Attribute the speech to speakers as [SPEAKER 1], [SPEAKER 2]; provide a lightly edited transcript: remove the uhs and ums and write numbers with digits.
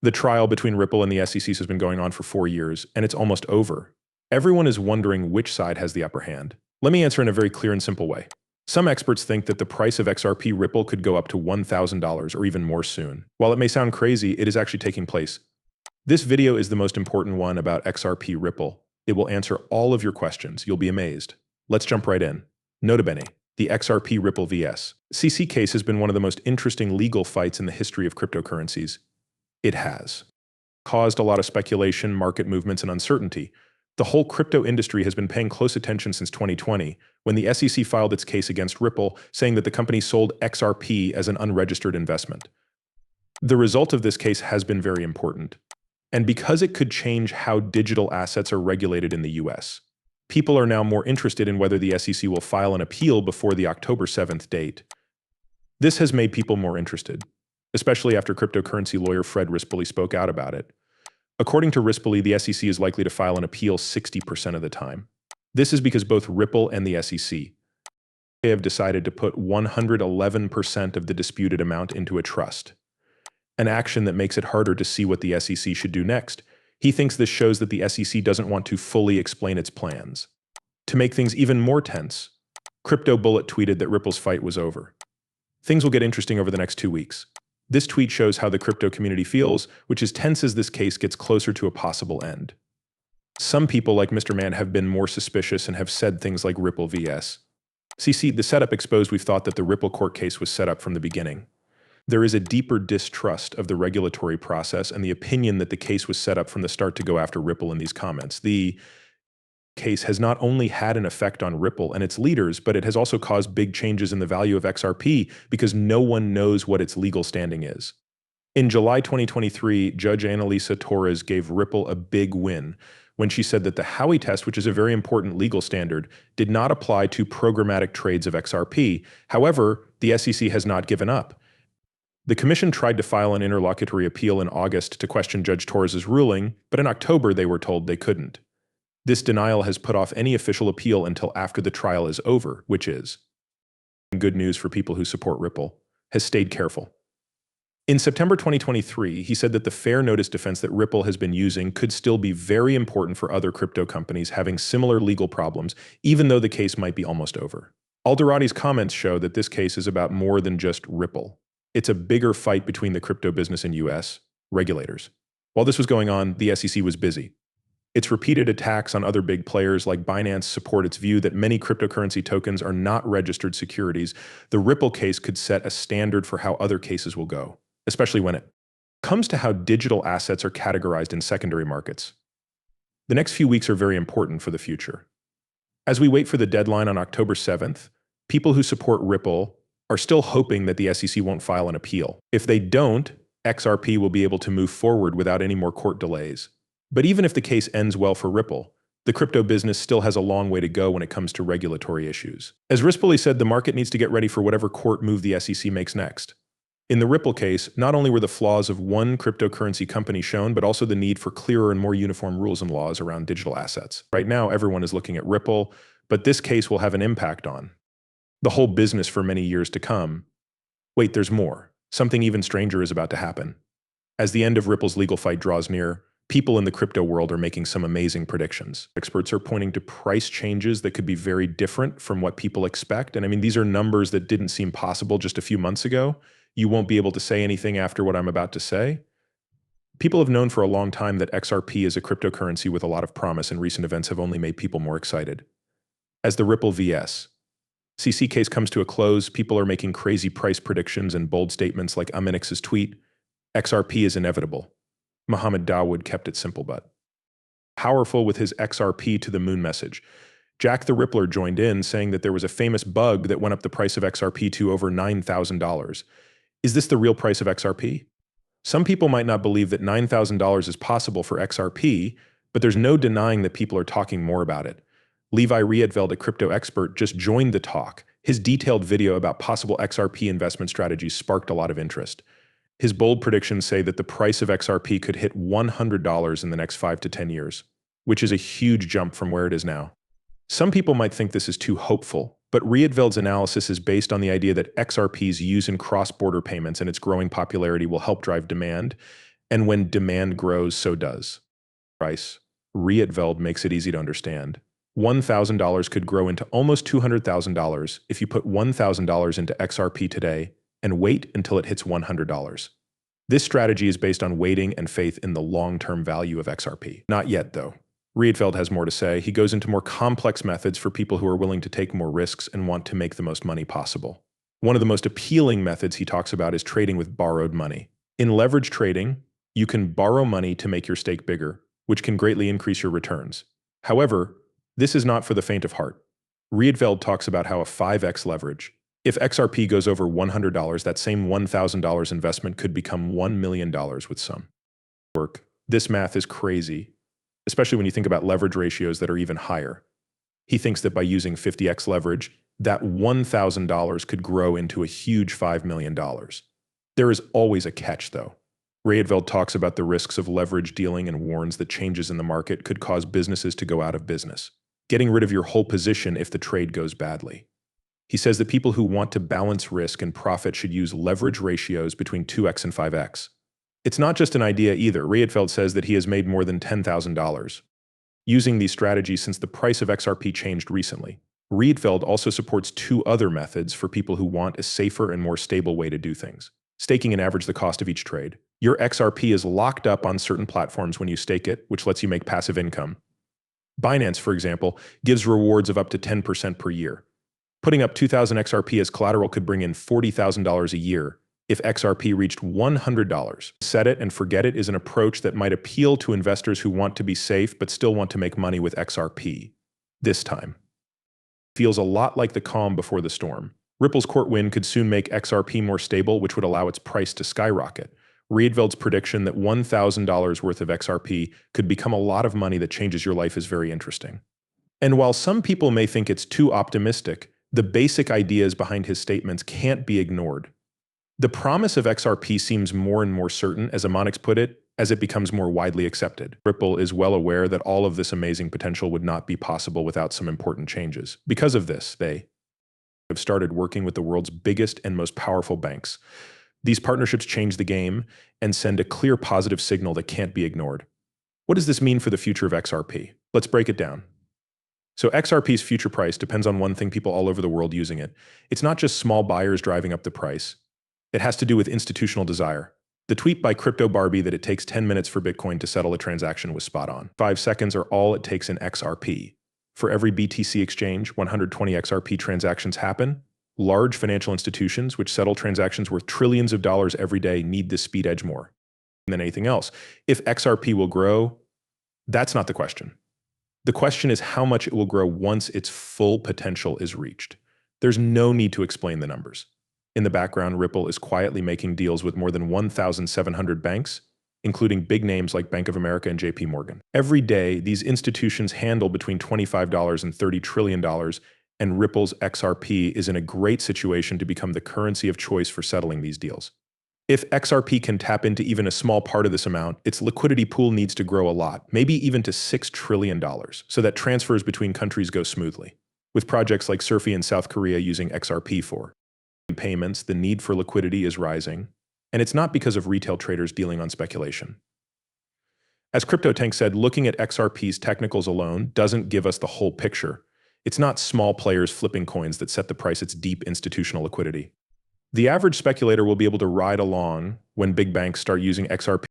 [SPEAKER 1] The trial between Ripple and the SEC has been going on for 4 years, and it's almost over. Everyone is wondering which side has the upper hand. Let me answer in a very clear and simple way. Some experts think that the price of XRP Ripple could go up to $1,000 or even more soon. While it may sound crazy, it is actually taking place. This video is the most important one about XRP Ripple. It will answer all of your questions. You'll be amazed. Let's jump right in. Nota bene, the XRP Ripple vs. CC case has been one of the most interesting legal fights in the history of cryptocurrencies. It has caused a lot of speculation, market movements, and uncertainty. The whole crypto industry has been paying close attention since 2020, when the SEC filed its case against Ripple, saying that the company sold XRP as an unregistered investment. The result of this case has been very important. And because it could change how digital assets are regulated in the US, people are now more interested in whether the SEC will file an appeal before the October 7th date. This has made people more interested, especially after cryptocurrency lawyer Fred Rispoli spoke out about it. According to Rispoli, the SEC is likely to file an appeal 60% of the time. This is because both Ripple and the SEC have decided to put 111% of the disputed amount into a trust, an action that makes it harder to see what the SEC should do next. He thinks this shows that the SEC doesn't want to fully explain its plans. To make things even more tense, Crypto Bullet tweeted that Ripple's fight was over. Things will get interesting over the next 2 weeks. This tweet shows how the crypto community feels, which is tense as this case gets closer to a possible end. Some people, like Mr. Man, have been more suspicious and have said things like Ripple vs. CC. The setup exposed we've thought that the Ripple court case was set up from the beginning. There is a deeper distrust of the regulatory process and the opinion that the case was set up from the start to go after Ripple in these comments. The case has not only had an effect on Ripple and its leaders, but it has also caused big changes in the value of XRP because no one knows what its legal standing is. In July 2023, Judge Analisa Torres gave Ripple a big win when she said that the Howey test, which is a very important legal standard, did not apply to programmatic trades of XRP. However, the SEC has not given up. The commission tried to file an interlocutory appeal in August to question Judge Torres's ruling, but in October they were told they couldn't. This denial has put off any official appeal until after the trial is over, which is good news for people who support Ripple, has stayed careful. In September 2023, he said that the fair notice defense that Ripple has been using could still be very important for other crypto companies having similar legal problems, even though the case might be almost over. Alderati's comments show that this case is about more than just Ripple. It's a bigger fight between the crypto business and US regulators. While this was going on, the SEC was busy. Its repeated attacks on other big players like Binance support its view that many cryptocurrency tokens are not registered securities. The Ripple case could set a standard for how other cases will go, especially when it comes to how digital assets are categorized in secondary markets. The next few weeks are very important for the future. As we wait for the deadline on October 7th, people who support Ripple are still hoping that the SEC won't file an appeal. If they don't, XRP will be able to move forward without any more court delays. But even if the case ends well for Ripple, the crypto business still has a long way to go when it comes to regulatory issues. As Rispoli said, the market needs to get ready for whatever court move the SEC makes next. In the Ripple case, not only were the flaws of one cryptocurrency company shown, but also the need for clearer and more uniform rules and laws around digital assets. Right now, everyone is looking at Ripple, but this case will have an impact on the whole business for many years to come. Wait, there's more. Something even stranger is about to happen. As the end of Ripple's legal fight draws near, people in the crypto world are making some amazing predictions. Experts are pointing to price changes that could be very different from what people expect. And I mean, these are numbers that didn't seem possible just a few months ago. You won't be able to say anything after what I'm about to say. People have known for a long time that XRP is a cryptocurrency with a lot of promise, and recent events have only made people more excited. As the Ripple vs. CC case comes to a close, people are making crazy price predictions and bold statements like Aminix's tweet, "XRP is inevitable." Mohammed Dawood kept it simple but powerful with his XRP to the moon message. Jack the Rippler joined in, saying that there was a famous bug that went up the price of XRP to over $9,000. Is this the real price of XRP? Some people might not believe that $9,000 is possible for XRP, but there's no denying that people are talking more about it. Levi Rietveld, a crypto expert, just joined the talk. His detailed video about possible XRP investment strategies sparked a lot of interest. His bold predictions say that the price of XRP could hit $100 in the next 5 to 10 years, which is a huge jump from where it is now. Some people might think this is too hopeful, but Rietveld's analysis is based on the idea that XRP's use in cross-border payments and its growing popularity will help drive demand. And when demand grows, so does price. Rietveld makes it easy to understand. $1,000 could grow into almost $200,000 if you put $1,000 into XRP today and wait until it hits $100. This strategy is based on waiting and faith in the long-term value of XRP. Not yet, though. Rietveld has more to say. He goes into more complex methods for people who are willing to take more risks and want to make the most money possible. One of the most appealing methods he talks about is trading with borrowed money. In leverage trading, you can borrow money to make your stake bigger, which can greatly increase your returns. However, this is not for the faint of heart. Rietveld talks about how a 5x leverage. If XRP goes over $100, that same $1,000 investment could become $1 million with some work. This math is crazy, especially when you think about leverage ratios that are even higher. He thinks that by using 50x leverage, that $1,000 could grow into a huge $5 million. There is always a catch, though. Rietveld talks about the risks of leverage dealing and warns that changes in the market could cause businesses to go out of business, getting rid of your whole position if the trade goes badly. He says that people who want to balance risk and profit should use leverage ratios between 2x and 5x. It's not just an idea either. Rietveld says that he has made more than $10,000 using these strategies since the price of XRP changed recently. Rietveld also supports two other methods for people who want a safer and more stable way to do things. Staking and average the cost of each trade. Your XRP is locked up on certain platforms when you stake it, which lets you make passive income. Binance, for example, gives rewards of up to 10% per year. Putting up 2,000 XRP as collateral could bring in $40,000 a year if XRP reached $100. Set it and forget it is an approach that might appeal to investors who want to be safe but still want to make money with XRP. This time feels a lot like the calm before the storm. Ripple's court win could soon make XRP more stable, which would allow its price to skyrocket. Rietveld's prediction that $1,000 worth of XRP could become a lot of money that changes your life is very interesting. And while some people may think it's too optimistic, the basic ideas behind his statements can't be ignored. The promise of XRP seems more and more certain, as Amonix put it, as it becomes more widely accepted. Ripple is well aware that all of this amazing potential would not be possible without some important changes. Because of this, they have started working with the world's biggest and most powerful banks. These partnerships change the game and send a clear positive signal that can't be ignored. What does this mean for the future of XRP? Let's break it down. So XRP's future price depends on one thing: people all over the world using it. It's not just small buyers driving up the price. It has to do with institutional desire. The tweet by Crypto Barbie that it takes 10 minutes for Bitcoin to settle a transaction was spot on. 5 seconds are all it takes in XRP. For every BTC exchange, 120 XRP transactions happen. Large financial institutions, which settle transactions worth trillions of dollars every day, need this speed edge more than anything else. If XRP will grow, that's not the question. The question is how much it will grow once its full potential is reached. There's no need to explain the numbers. In the background, Ripple is quietly making deals with more than 1,700 banks, including big names like Bank of America and JP Morgan. Every day, these institutions handle between $25 and $30 trillion, and Ripple's XRP is in a great situation to become the currency of choice for settling these deals. If XRP can tap into even a small part of this amount, its liquidity pool needs to grow a lot, maybe even to $6 trillion, so that transfers between countries go smoothly. With projects like Xrp in South Korea using XRP for payments, the need for liquidity is rising, and it's not because of retail traders dealing on speculation. As CryptoTank said, looking at XRP's technicals alone doesn't give us the whole picture. It's not small players flipping coins that set the price, it's deep institutional liquidity. The average speculator will be able to ride along when big banks start using XRP